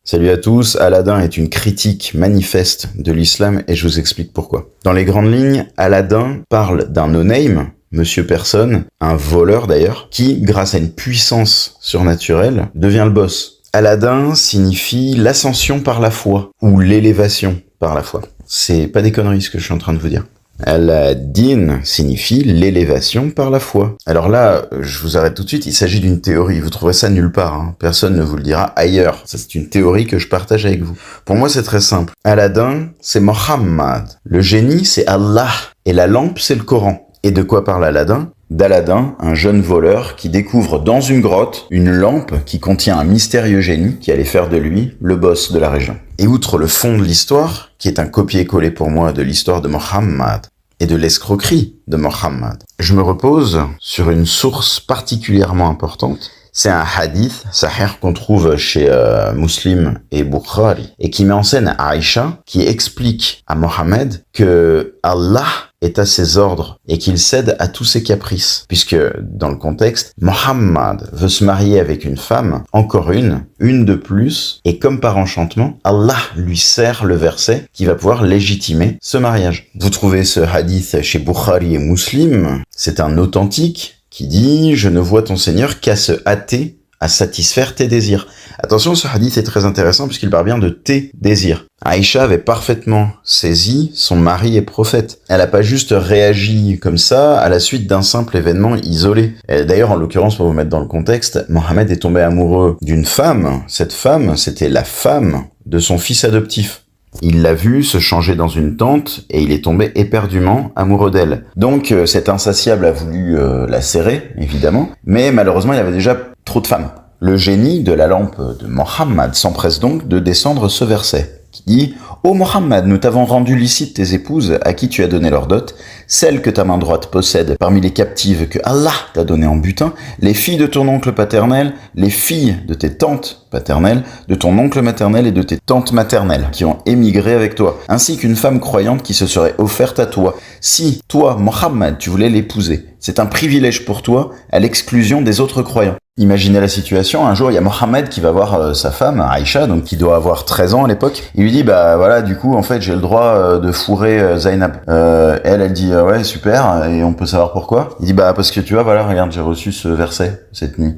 Salut à tous, Aladdin est une critique manifeste de l'islam et je vous explique pourquoi. Dans les grandes lignes, Aladdin parle d'un no-name, Monsieur Personne, un voleur d'ailleurs, qui, grâce à une puissance surnaturelle, devient le boss. Aladdin signifie l'ascension par la foi, ou l'élévation par la foi. C'est pas des conneries ce que je suis en train de vous dire. Aladdin signifie l'élévation par la foi. Alors là, je vous arrête tout de suite, il s'agit d'une théorie, vous trouverez ça nulle part, hein. Personne ne vous le dira ailleurs. Ça, c'est une théorie que je partage avec vous. Pour moi, c'est très simple. Aladdin, c'est Mohammed. Le génie, c'est Allah. Et la lampe, c'est le Coran. Et de quoi parle Aladdin ? D'Aladin, un jeune voleur qui découvre dans une grotte une lampe qui contient un mystérieux génie qui allait faire de lui le boss de la région. Et outre le fond de l'histoire, qui est un copier-coller pour moi de l'histoire de Mohammed et de l'escroquerie de Mohammed, je me repose sur une source particulièrement importante. C'est un hadith sahih qu'on trouve chez Muslim et Bukhari et qui met en scène Aïcha qui explique à Mohammed que Allah est à ses ordres et qu'il cède à tous ses caprices. Puisque, dans le contexte, Mohammed veut se marier avec une femme, encore une de plus, et comme par enchantement, Allah lui sert le verset qui va pouvoir légitimer ce mariage. Vous trouvez ce hadith chez Bukhari et Muslim, c'est un authentique qui dit « Je ne vois ton Seigneur qu'à se hâter à satisfaire tes désirs ». Attention, ce hadith est très intéressant puisqu'il parle bien de tes désirs. Aïcha avait parfaitement saisi son mari est prophète. Elle n'a pas juste réagi comme ça à la suite d'un simple événement isolé. Et d'ailleurs, en l'occurrence, pour vous mettre dans le contexte, Mohammed est tombé amoureux d'une femme. Cette femme, c'était la femme de son fils adoptif. Il l'a vue se changer dans une tente et il est tombé éperdument amoureux d'elle. Donc cet insatiable a voulu la serrer, évidemment, mais malheureusement il y avait déjà trop de femmes. Le génie de la lampe de Mohammed s'empresse donc de descendre ce verset qui dit « Ô Mohammed, nous t'avons rendu licite tes épouses à qui tu as donné leur dot, celles que ta main droite possède parmi les captives que Allah t'a données en butin, les filles de ton oncle paternel, les filles de tes tantes paternelles, de ton oncle maternel et de tes tantes maternelles qui ont émigré avec toi, ainsi qu'une femme croyante qui se serait offerte à toi. Si, toi, Mohammed, tu voulais l'épouser, c'est un privilège pour toi à l'exclusion des autres croyants. » Imaginez la situation, un jour il y a Mohammed qui va voir sa femme, Aïcha, donc qui doit avoir 13 ans à l'époque. Il lui dit bah voilà, du coup en fait j'ai le droit de fourrer Zainab. Elle dit ouais super, et on peut savoir pourquoi. Il dit bah parce que tu vois voilà, regarde j'ai reçu ce verset cette nuit.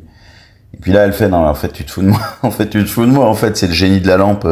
Et puis là elle fait non en fait tu te fous de moi, en fait tu te fous de moi, en fait c'est le génie de la lampe,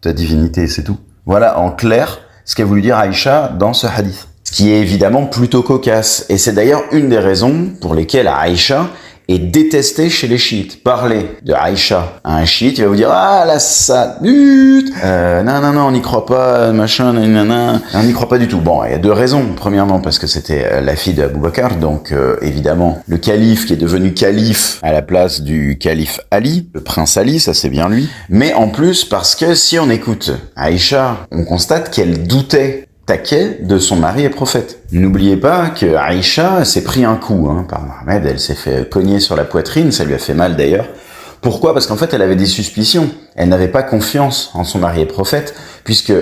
ta divinité, c'est tout. Voilà en clair ce qu'a voulu dire Aïcha dans ce hadith. Ce qui est évidemment plutôt cocasse, et c'est d'ailleurs une des raisons pour lesquelles Aïcha est détesté chez les chiites. Parler de Aïcha à un chiite, il va vous dire « Ah, la salute non, on n'y croit pas, machin, nanana. » On n'y croit pas du tout. Bon, il y a deux raisons. Premièrement, parce que c'était la fille d'Abou Bakr, donc évidemment, le calife qui est devenu calife à la place du calife Ali, le prince Ali, ça c'est bien lui. Mais en plus, parce que si on écoute Aïcha, on constate qu'elle doutait taquet de son mari et prophète. N'oubliez pas que Aïcha s'est pris un coup par Mohammed, elle s'est fait cogner sur la poitrine, ça lui a fait mal d'ailleurs. Pourquoi ? Parce qu'en fait, elle avait des suspicions. Elle n'avait pas confiance en son mari et prophète, puisque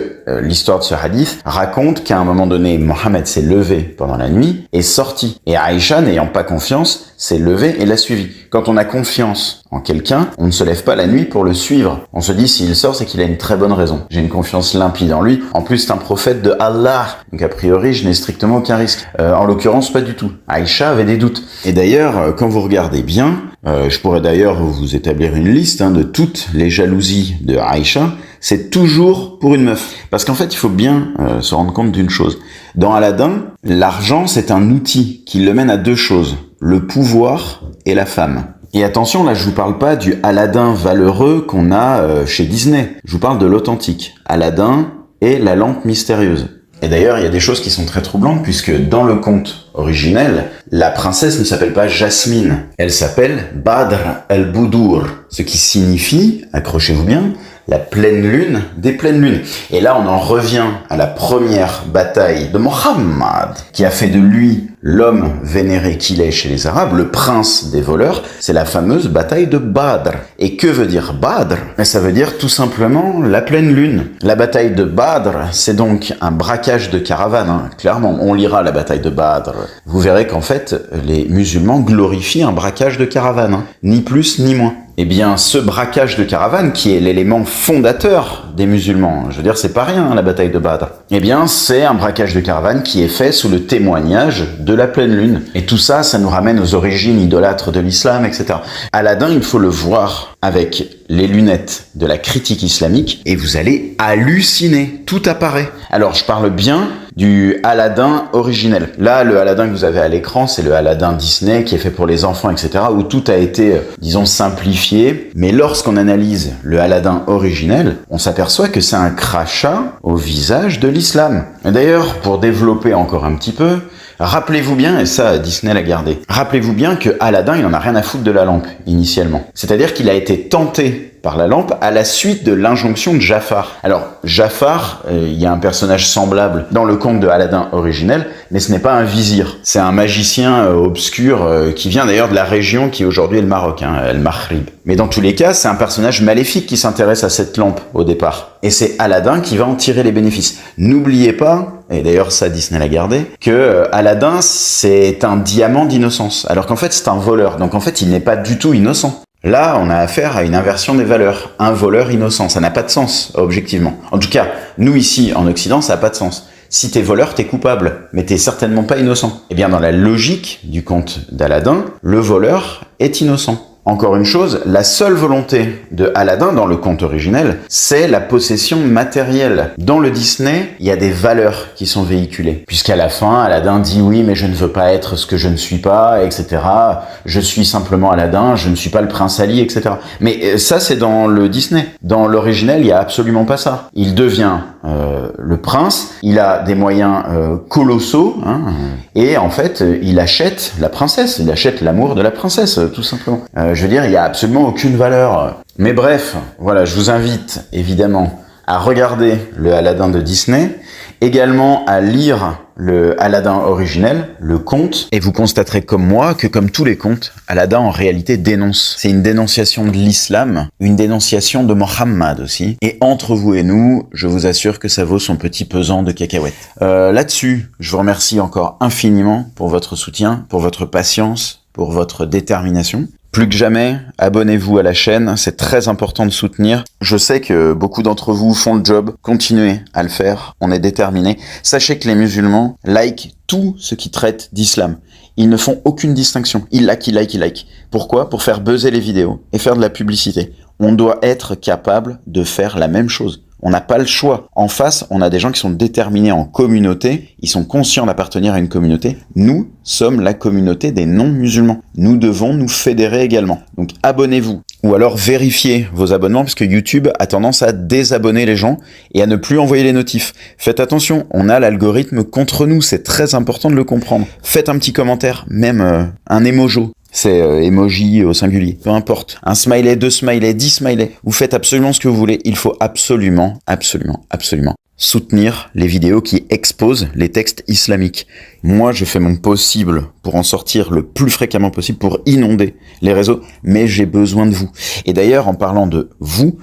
l'histoire de ce hadith raconte qu'à un moment donné, Mohammed s'est levé pendant la nuit et sorti. Et Aïcha, n'ayant pas confiance, s'est levée et l'a suivi. Quand on a confiance en quelqu'un, on ne se lève pas la nuit pour le suivre. On se dit, s'il sort, c'est qu'il a une très bonne raison. J'ai une confiance limpide en lui. En plus, c'est un prophète de Allah. Donc a priori, je n'ai strictement aucun risque. En l'occurrence, pas du tout. Aïcha avait des doutes. Et d'ailleurs, quand vous regardez bien, je pourrais d'ailleurs vous établir une liste de toutes les jalousies de Aïcha, c'est toujours pour une meuf. Parce qu'en fait, il faut bien se rendre compte d'une chose. Dans Aladdin, l'argent, c'est un outil qui le mène à deux choses, le pouvoir et la femme. Et attention, là, je vous parle pas du Aladdin valeureux qu'on a chez Disney. Je vous parle de l'authentique. Aladdin et la lampe mystérieuse. Et d'ailleurs, il y a des choses qui sont très troublantes, puisque dans le conte originel, la princesse ne s'appelle pas Jasmine. Elle s'appelle Badr al-Boudour, ce qui signifie, accrochez-vous bien, la pleine lune des pleines lunes. Et là, on en revient à la première bataille de Mohammed, qui a fait de lui l'homme vénéré qu'il est chez les Arabes, le prince des voleurs. C'est la fameuse bataille de Badr. Et que veut dire Badr ? Ça veut dire tout simplement la pleine lune. La bataille de Badr, c'est donc un braquage de caravane. Clairement, on lira la bataille de Badr. Vous verrez qu'en fait, les musulmans glorifient un braquage de caravane. Ni plus ni moins. Eh bien, ce braquage de caravane, qui est l'élément fondateur des musulmans, je veux dire, c'est pas rien, hein, la bataille de Badr. Eh bien, c'est un braquage de caravane qui est fait sous le témoignage de la pleine lune. Et tout ça, ça nous ramène aux origines idolâtres de l'islam, etc. Aladin, il faut le voir avec les lunettes de la critique islamique et vous allez halluciner. Tout apparaît. Alors, je parle bien du Aladin originel. Là, le Aladin que vous avez à l'écran, c'est le Aladin Disney qui est fait pour les enfants, etc., où tout a été, disons, simplifié. Mais lorsqu'on analyse le Aladin originel, on s'aperçoit que c'est un crachat au visage de l'islam. Et d'ailleurs, pour développer encore un petit peu, rappelez-vous bien, et ça Disney l'a gardé, rappelez-vous bien que Aladin, il en a rien à foutre de la lampe, initialement. C'est-à-dire qu'il a été tenté par la lampe à la suite de l'injonction de Jafar. Alors, Jafar, il y a un personnage semblable dans le conte de Aladin originel, mais ce n'est pas un vizir. C'est un magicien obscur qui vient d'ailleurs de la région qui aujourd'hui est le Maroc, hein, El Maghrib. Mais dans tous les cas, c'est un personnage maléfique qui s'intéresse à cette lampe au départ. Et c'est Aladin qui va en tirer les bénéfices. N'oubliez pas, et d'ailleurs ça Disney l'a gardé, que Aladin c'est un diamant d'innocence, alors qu'en fait c'est un voleur. Donc en fait il n'est pas du tout innocent. Là, on a affaire à une inversion des valeurs. Un voleur innocent, ça n'a pas de sens, objectivement. En tout cas, nous ici, en Occident, ça n'a pas de sens. Si t'es voleur, t'es coupable, mais t'es certainement pas innocent. Eh bien, dans la logique du conte d'Aladin, le voleur est innocent. Encore une chose, la seule volonté de Aladin dans le conte originel, c'est la possession matérielle. Dans le Disney, il y a des valeurs qui sont véhiculées. Puisqu'à la fin, Aladin dit oui, mais je ne veux pas être ce que je ne suis pas, etc. Je suis simplement Aladin, je ne suis pas le prince Ali, etc. Mais ça, c'est dans le Disney. Dans l'originel, il n'y a absolument pas ça. Il devient le prince, il a des moyens colossaux, hein, et en fait, il achète la princesse, il achète l'amour de la princesse, tout simplement. Je veux dire, il n'y a absolument aucune valeur. Mais bref, voilà, je vous invite évidemment à regarder le Aladin de Disney, également à lire le Aladin originel, le conte, et vous constaterez comme moi que comme tous les contes, Aladin en réalité dénonce. C'est une dénonciation de l'islam, une dénonciation de Mohammed aussi, et entre vous et nous, je vous assure que ça vaut son petit pesant de cacahuètes. Là-dessus, je vous remercie encore infiniment pour votre soutien, pour votre patience, pour votre détermination. Plus que jamais, abonnez-vous à la chaîne, c'est très important de soutenir. Je sais que beaucoup d'entre vous font le job, continuez à le faire, on est déterminés. Sachez que les musulmans likent tout ce qui traite d'islam. Ils ne font aucune distinction, ils like. Pourquoi ? Pour faire buzzer les vidéos et faire de la publicité. On doit être capable de faire la même chose. On n'a pas le choix. En face, on a des gens qui sont déterminés en communauté, ils sont conscients d'appartenir à une communauté. Nous sommes la communauté des non-musulmans. Nous devons nous fédérer également. Donc abonnez-vous. Ou alors vérifiez vos abonnements, parce que YouTube a tendance à désabonner les gens et à ne plus envoyer les notifs. Faites attention, on a l'algorithme contre nous, c'est très important de le comprendre. Faites un petit commentaire, même un emojo. C'est emoji au singulier, peu importe. Un smiley, 2 smileys, 10 smileys. Vous faites absolument ce que vous voulez. Il faut absolument soutenir les vidéos qui exposent les textes islamiques. Moi, je fais mon possible pour en sortir le plus fréquemment possible, pour inonder les réseaux, mais j'ai besoin de vous. Et d'ailleurs, en parlant de vous,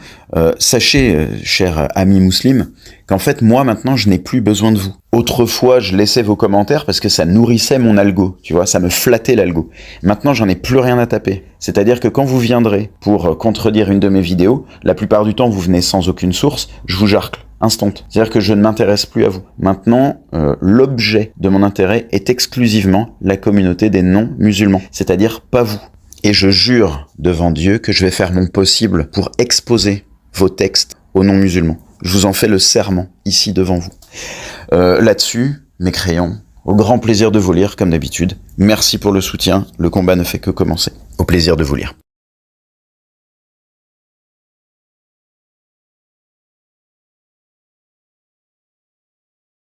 sachez, chers amis musulmans, qu'en fait, moi, maintenant, je n'ai plus besoin de vous. Autrefois, je laissais vos commentaires parce que ça nourrissait mon algo, tu vois, ça me flattait l'algo. Maintenant, j'en ai plus rien à taper. C'est-à-dire que quand vous viendrez pour contredire une de mes vidéos, la plupart du temps, vous venez sans aucune source, je vous jarcle. Instant. C'est-à-dire que je ne m'intéresse plus à vous. Maintenant, l'objet de mon intérêt est exclusivement la communauté des non-musulmans, c'est-à-dire pas vous. Et je jure devant Dieu que je vais faire mon possible pour exposer vos textes aux non-musulmans. Je vous en fais le serment, ici devant vous. Là-dessus, mes crayons, au grand plaisir de vous lire, comme d'habitude. Merci pour le soutien, le combat ne fait que commencer. Au plaisir de vous lire.